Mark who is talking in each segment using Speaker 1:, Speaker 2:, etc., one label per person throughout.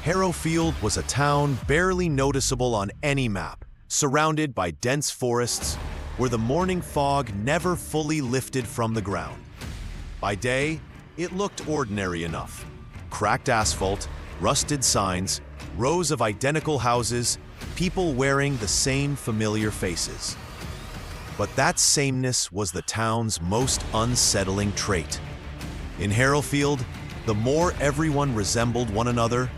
Speaker 1: Harrowfield was a town barely noticeable on any map, surrounded by dense forests where the morning fog never fully lifted from the ground. By day, it looked ordinary enough. Cracked asphalt, rusted signs, rows of identical houses, people wearing the same familiar faces. But that sameness was the town's most unsettling trait. In Harrowfield, the more everyone resembled one another,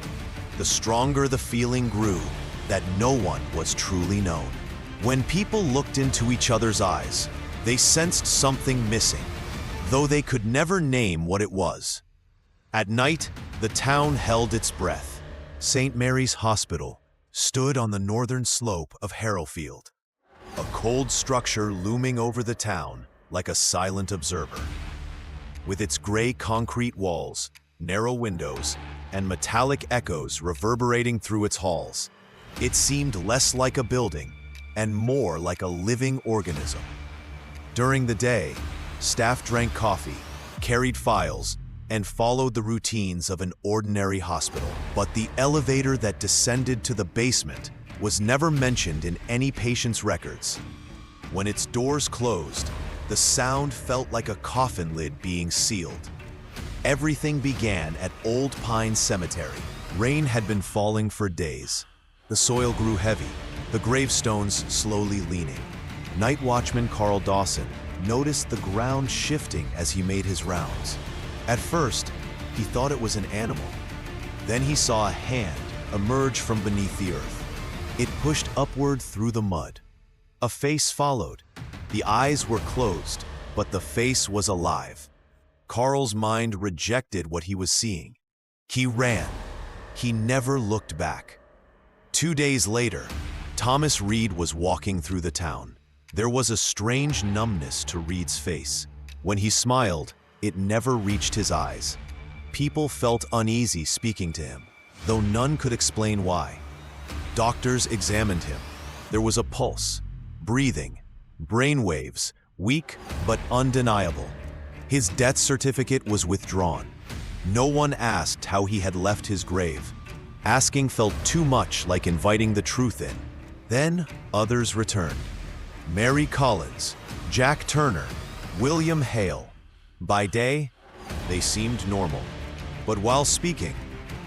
Speaker 1: the stronger the feeling grew that no one was truly known. When people looked into each other's eyes, they sensed something missing, though they could never name what it was. At night, the town held its breath. St. Mary's Hospital stood on the northern slope of Harrowfield, a cold structure looming over the town like a silent observer. With its gray concrete walls, narrow windows, and metallic echoes reverberating through its halls, it seemed less like a building and more like a living organism. During the day, staff drank coffee, carried files, and followed the routines of an ordinary hospital. But the elevator that descended to the basement was never mentioned in any patient's records. When its doors closed, the sound felt like a coffin lid being sealed. Everything began at Old Pine Cemetery. Rain had been falling for days. The soil grew heavy, the gravestones slowly leaning. Night watchman Carl Dawson noticed the ground shifting as he made his rounds. At first, he thought it was an animal. Then he saw a hand emerge from beneath the earth. It pushed upward through the mud. A face followed. The eyes were closed, but the face was alive. Carl's mind rejected what he was seeing. He ran. He never looked back. 2 days later, Thomas Reed was walking through the town. There was a strange numbness to Reed's face. When he smiled, it never reached his eyes. People felt uneasy speaking to him, though none could explain why. Doctors examined him. There was a pulse, breathing, brain waves, weak but undeniable. His death certificate was withdrawn. No one asked how he had left his grave. Asking felt too much like inviting the truth in. Then others returned. Mary Collins, Jack Turner, William Hale. By day, they seemed normal. But while speaking,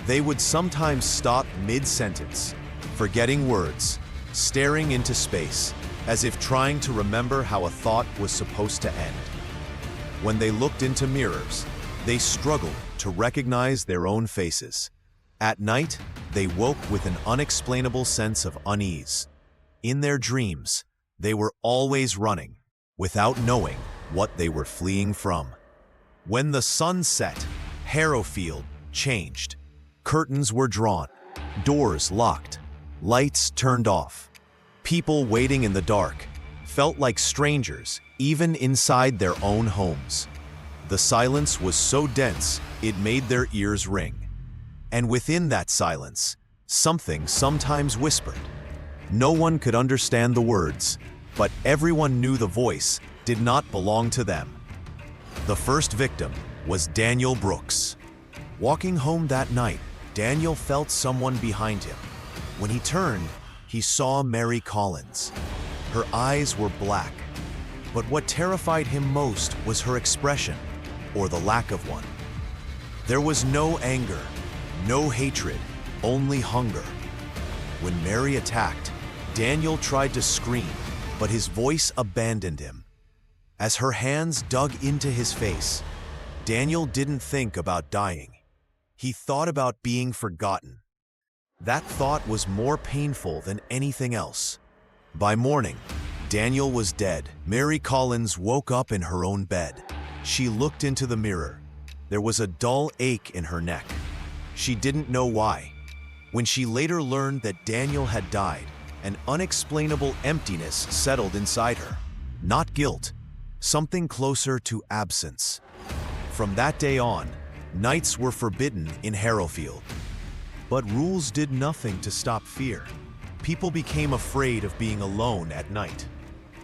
Speaker 1: they would sometimes stop mid-sentence, forgetting words, staring into space, as if trying to remember how a thought was supposed to end. When they looked into mirrors, they struggled to recognize their own faces. At night, they woke with an unexplainable sense of unease. In their dreams, they were always running, without knowing what they were fleeing from. When the sun set, Harrowfield changed. Curtains were drawn, doors locked, lights turned off. People waiting in the dark felt like strangers, even inside their own homes. The silence was so dense, it made their ears ring. And within that silence, something sometimes whispered. No one could understand the words, but everyone knew the voice did not belong to them. The first victim was Daniel Brooks. Walking home that night, Daniel felt someone behind him. When he turned, he saw Mary Collins. Her eyes were black, but what terrified him most was her expression, or the lack of one. There was no anger, no hatred, only hunger. When Mary attacked, Daniel tried to scream, but his voice abandoned him. As her hands dug into his face, Daniel didn't think about dying. He thought about being forgotten. That thought was more painful than anything else. By morning, Daniel was dead. Mary Collins woke up in her own bed. She looked into the mirror. There was a dull ache in her neck. She didn't know why. When she later learned that Daniel had died, an unexplainable emptiness settled inside her. Not guilt, something closer to absence. From that day on, nights were forbidden in Harrowfield. But rules did nothing to stop fear. People became afraid of being alone at night.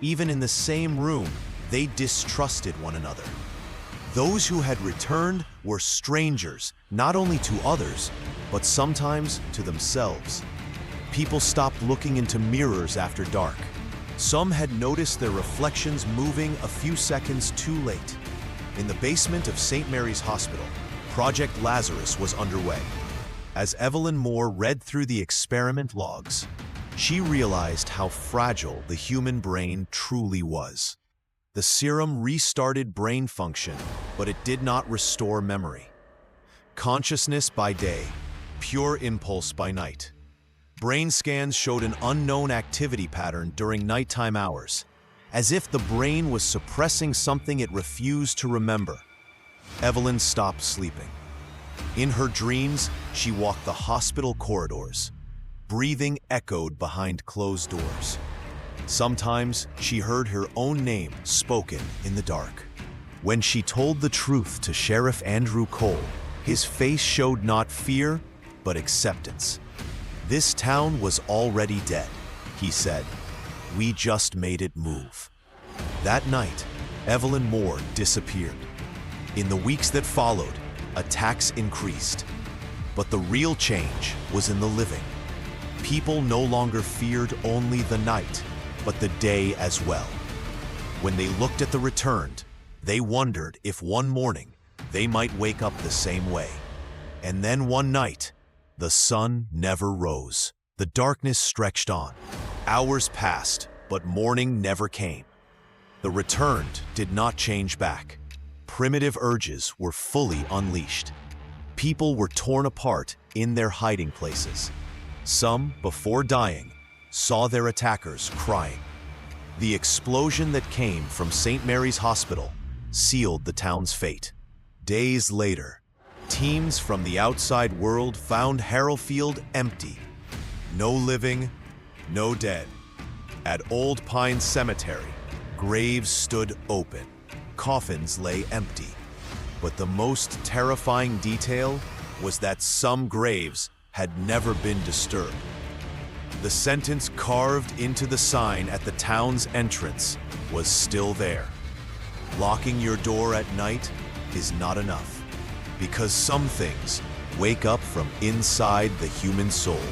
Speaker 1: Even in the same room, they distrusted one another. Those who had returned were strangers, not only to others, but sometimes to themselves. People stopped looking into mirrors after dark. Some had noticed their reflections moving a few seconds too late. In the basement of St. Mary's Hospital, Project Lazarus was underway. As Evelyn Moore read through the experiment logs, she realized how fragile the human brain truly was. The serum restarted brain function, but it did not restore memory. Consciousness by day, pure impulse by night. Brain scans showed an unknown activity pattern during nighttime hours, as if the brain was suppressing something it refused to remember. Evelyn stopped sleeping. In her dreams, she walked the hospital corridors. Breathing echoed behind closed doors. Sometimes she heard her own name spoken in the dark. When she told the truth to Sheriff Andrew Cole, his face showed not fear, but acceptance. "This town was already dead," he said. "We just made it move." That night, Evelyn Moore disappeared. In the weeks that followed, attacks increased. But the real change was in the living. People no longer feared only the night, but the day as well. When they looked at the returned, they wondered if one morning they might wake up the same way. And then one night, the sun never rose. The darkness stretched on. Hours passed, but morning never came. The returned did not change back. Primitive urges were fully unleashed. People were torn apart in their hiding places. Some, before dying, saw their attackers crying. The explosion that came from St. Mary's Hospital sealed the town's fate. Days later, teams from the outside world found Harrowfield empty. No living, no dead. At Old Pine Cemetery, graves stood open. Coffins lay empty. But the most terrifying detail was that some graves had never been disturbed. The sentence carved into the sign at the town's entrance was still there. Locking your door at night is not enough, because some things wake up from inside the human soul.